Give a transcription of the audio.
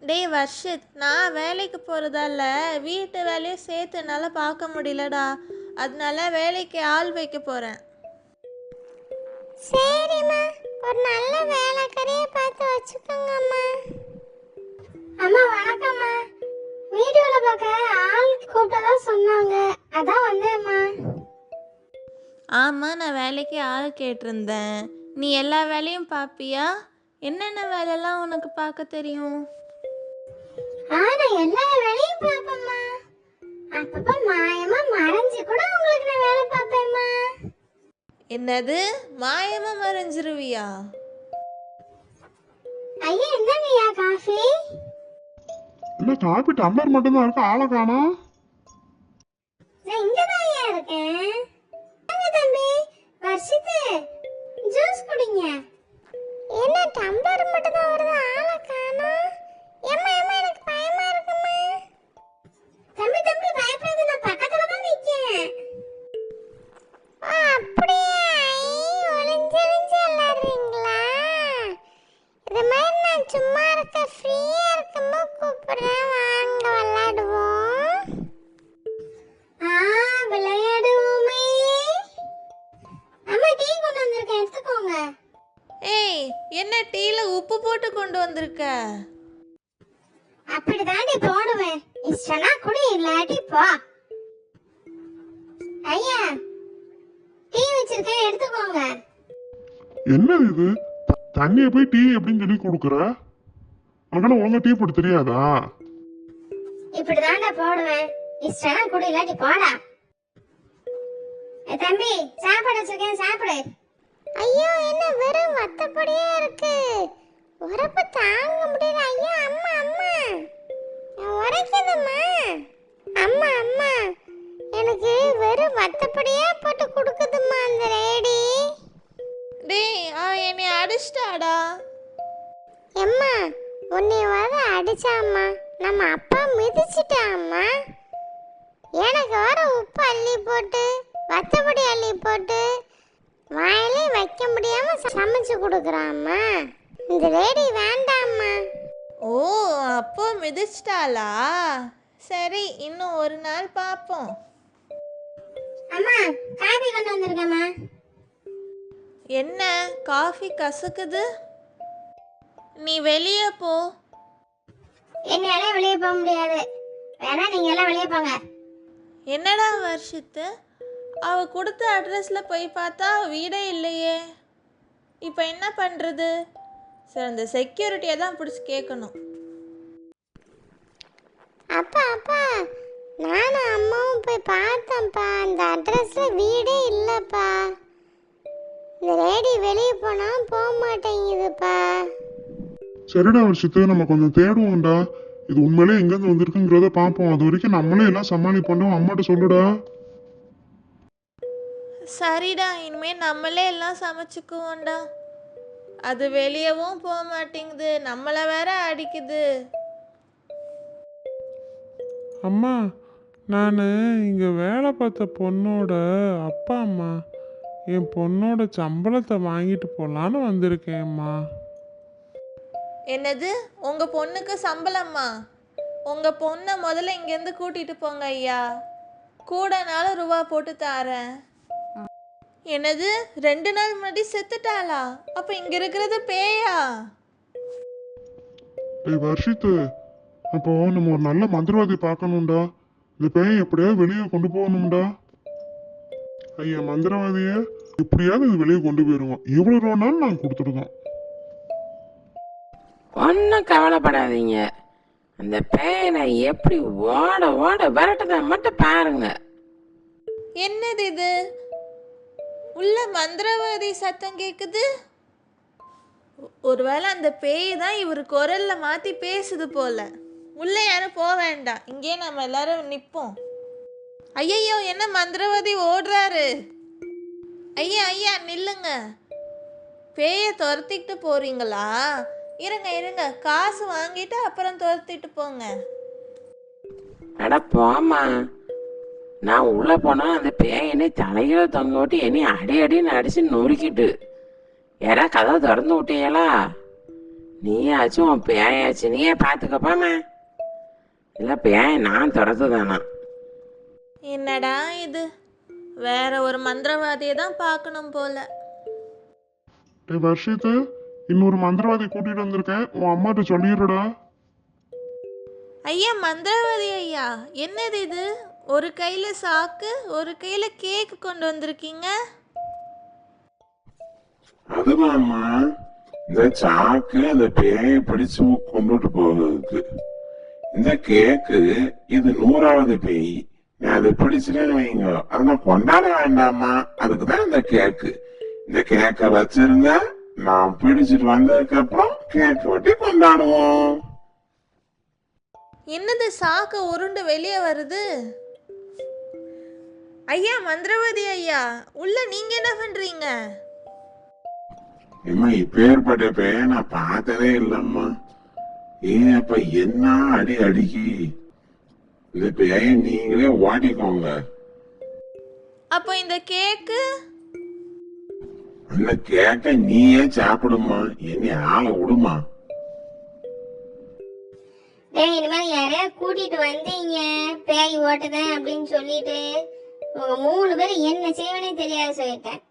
டேய் வர்ஷித், நான் வேலைக்கு போகிறதால வீட்டு வேலையும் சேர்த்து என்னால் பார்க்க முடியலடா. அதனால வேலைக்கு ஆள் வைக்க போகிறேன். சரிம்மா, ஒரு நல்ல வேலைக்காரியை பார்த்து வச்சுக்கோங்கம்மா. அம்மா வணக்கம்மா. வீடியோவில் பார்க்க ஆள் கூப்பிட்டதா சொன்னாங்க, அதான் வந்தேம்மா. ஆமாம், நான் வேலைக்கு ஆள் கேட்டிருந்தேன். நீ எல்லா வேலையும் பார்ப்பியா? என்னென்ன வேலைலாம் உனக்கு பார்க்க தெரியும்? நான் எல்லா வேலையும் பார்ப்பேம்மா. அப்பப்போ மாயமா மறைஞ்சு கூட உங்களுக்கு நான் வேலை பார்ப்பேம்மா. என்னது, மாயமா மறைஞ்சிருவியா? ஐயா என்னங்கய்யா காஃபி? இல்ல காபி டம்ளர் மட்டும் தான் இருக்கு, ஆளை காணோம். நான் இங்கதான் ஐயா இருக்கேன். வாங்க தம்பி, வர்ஷித்து ஜூஸ் குடிங்க. என்ன டம்ளர் மட்டும் தான் வருது, ஆளை காணோம். ஏம்மா ஏம்மா, எனக்கு பயமா இருக்குமா. தம்பி தம்பி பயப்படாத, நான் பக்கத்துல தான் நிக்கேன். அப்படியே ஒளிஞ்சு விளையாடுறீங்களா? இது மாதிரி நான் சும்மா இருக்க ஃப்ரீயா இருக்கும்போது கூப்பிடுறேன், வாங்க விளையாடுவோம். விளையாடுவோமே. அம்மா டீ கொண்டு வந்திருக்கேன், எடுத்துக்கோங்க. ஏய், என்ன டீல உப்பு போட்டு கொண்டு வந்திருக்க? அப்படிதாண்டி போடுவேன், இஷ்டனா குடி, இல்லாட்டி போ. ஐயா டீ வச்சிருக்கேன், எடுத்துக்கோங்க. என்ன இது, தண்ணியை போய் டீ எப்படின்னு சொல்லி கொடுக்குற? உனக்கு ஒழுங்கா டீ போட்டு தெரியாதா? இப்படிதாண்டா போடுவேன், இஷ்டனா குடி, இல்லாட்டி போடா. தம்பி சாப்பாடு வச்சிருக்கேன், சாப்பிடு. ஐயோ, என்ன வெறும் வத்தப்படியா இருக்கு, உரப்பு தாங்க முடியல. ஐயா அம்மா அம்மா, உரைக்குதுமா. அம்மா அம்மா, எனக்கு வெறும் வத்தப்படியா போட்டு கொடுக்குதுமா அந்த லேடி. டேய், என்னை அடிச்சிட்டாடா. எம்மா உன்னை வர அடிச்சாம்மா, நம்ம அப்பா மிதிச்சிட்டாம்மா. எனக்கு வர உப்பு அள்ளி போட்டு வத்தப்படி அள்ளி போட்டு வாயிலே வைக்க முடியாம சமைச்சு கொடுக்குறாம்மா. இந்த லேடி வேண்டாம்மா. ஓ, அப்போ மிதிச்சிட்டாளா? சரி, இன்னும் ஒரு நாள் பார்ப்போம். அம்மா காபி கொண்டு வந்திருக்கேம்மா. என்ன காஃபி கசக்குது? நீ வெளியே போ. என்னால வெளியே போக முடியாது, வேணா நீங்க எல்லாம் வெளியே போங்க. என்னடா வர்ஷித்து, அவ கொடுத்த அட்ரஸ்ல போய் பார்த்தா வீடே இல்லையே. இப்போ என்ன பண்ணுறது? சரி, அந்த செக்யூரிட்டியை தான் பிடிச்சி கேட்கணும். அப்பா அப்பா, நானும் அம்மாவும் போய் பார்த்தோம்ப்பா, அந்த அட்ரஸ்ல வீடே இல்லைப்பா. இந்த லேடி வெளியே போனா போக மாட்டேங்குதுப்பா. சரிடா வருஷத்து, நம்ம கொஞ்சம் தேடுவோம்டா. இது உண்மையிலே எங்கேருந்து வந்திருக்குங்கிறத பார்ப்போம். அது வரைக்கும் நம்மளே எல்லாம் சமாளிப்போம். அம்மாட்ட சொல்லுடா. சரிடா, இனிமே நம்மளே எல்லாம் சமைச்சுக்குவோம்டா. அது வெளியவும் போக மாட்டேங்குது, நம்மளை வேற அடிக்குது. அம்மா, நான் இங்கே வேலை பார்த்த பொண்ணோட அப்பா அம்மா. என் பொண்ணோட சம்பளத்தை வாங்கிட்டு போகலான்னு வந்திருக்கேம்மா. என்னது, உங்கள் பொண்ணுக்கு சம்பளம்மா? உங்கள் பொண்ணை முதல்ல இங்கேருந்து கூட்டிகிட்டு போங்க ஐயா. கூடனாலும் ரூபா போட்டு தாரேன். என்னது, 2 நாள் முன்னாடி செத்துட்டாளா? அப்போ இங்கே இருக்கிறது பேயா? வருஷத்து, அப்போ நம்ம ஒரு நல்ல மந்திரவாதி பார்க்கணும்டா. இந்த பேயை எப்படியாவது வெளியே கொண்டு போகணும்டா. ஐயா மந்திரவாதிய எப்படியாவது இது வெளியே கொண்டு போயிருவோம். எவ்வளவு ரூபானாலும் நாங்கள் கொடுத்துருக்கோம். ஒன்றும் கவலைப்படாதீங்க, அந்த பேனை எப்படி ஓட ஓட விரட்டதை மட்டும் பாருங்க. என்னது இது, உள்ள மந்திரவாதி சத்தம் கேட்குது. ஒருவேளை அந்த பேய் தான் இவர் குரல்ல மாற்றி பேசுது போல. உள்ளே யாரும் போக வேண்டாம், இங்கே நம்ம எல்லாரும் நிற்போம். ஐயையோ, என்ன மந்திரவாதி ஓடுறாரு? ஐயா ஐயா நில்லுங்க. பேயை துரத்திக்கிட்டு போறீங்களா? இருங்க இருங்க, காசு வாங்கிட்டு அப்புறம் துரத்திட்டு போங்க. அட போம்மா, நான் உள்ள போனா அந்த பேய் என்னை தலையில தொங்க விட்டு என்னை அடி அடின்னு அடிச்சு நொறுக்கிட்டு. யாரா கதவை திறந்து விட்டீங்களா? நீயாச்சும் உன் பேயாச்சு நீயே பார்த்துக்கப்பாமா. இல்லை பேய நான் துரத்துதானா? என்னடா இது, வேற ஒரு மந்திரவாதியை தான் பார்க்கணும் போல. டேய் வர்ஷித்து, இன்னொரு மந்திரவாதி கூட்டிட்டு வந்திருக்கேன், உன் அம்மாட்ட சொல்லிடுறடா. ஐயா மந்திரவாதி ஐயா, என்னது இது? ஒரு கையில சாக்கு, ஒரு கையில கேக் கொண்டு வந்திருக்கீங்க. அதுதான்மா, இந்த சாக்கு அந்த பேயை பிடிச்சு கொண்டுட்டு போகிறதுக்கு. இந்த கேக்கு இது 100வது பேய். நான் அதை பிடிச்சிட்டேன்னு வைங்க, அதை நான் கொண்டாட வேண்டாமா? அதுக்குதான் இந்த கேக்கு. இந்த கேக்கை வச்சிருங்க, நான் பிடிச்சிட்டு வந்ததுக்கு அப்புறம் கேக் வெட்டி கொண்டாடுவோம். என்னது சாக்கு உருண்டு வெளியே வருது? ஐயா மந்திரவாதி ஐயா, உள்ள நீங்க என்ன பண்றீங்க? ஏம்மா, இப்பேற்பட்ட பேய நான் பார்த்ததே இல்லம்மா. ஏன் அப்ப என்ன அடி அடிக்கி? இந்த பேய நீங்களே ஓட்டிக்கோங்க. அப்போ இந்த கேக்கு? அந்த கேக்க நீயே சாப்பிடுமா, என்னை ஆளை விடுமா. டேய், இனிமேல் யாரையா கூட்டிட்டு வந்தீங்க பேய் ஓட்டுதேன் அப்படின்னு சொல்லிட்டு உங்க 3 பேரும் என்ன செய்வனே தெரியாது சொல்லிட்டேன்.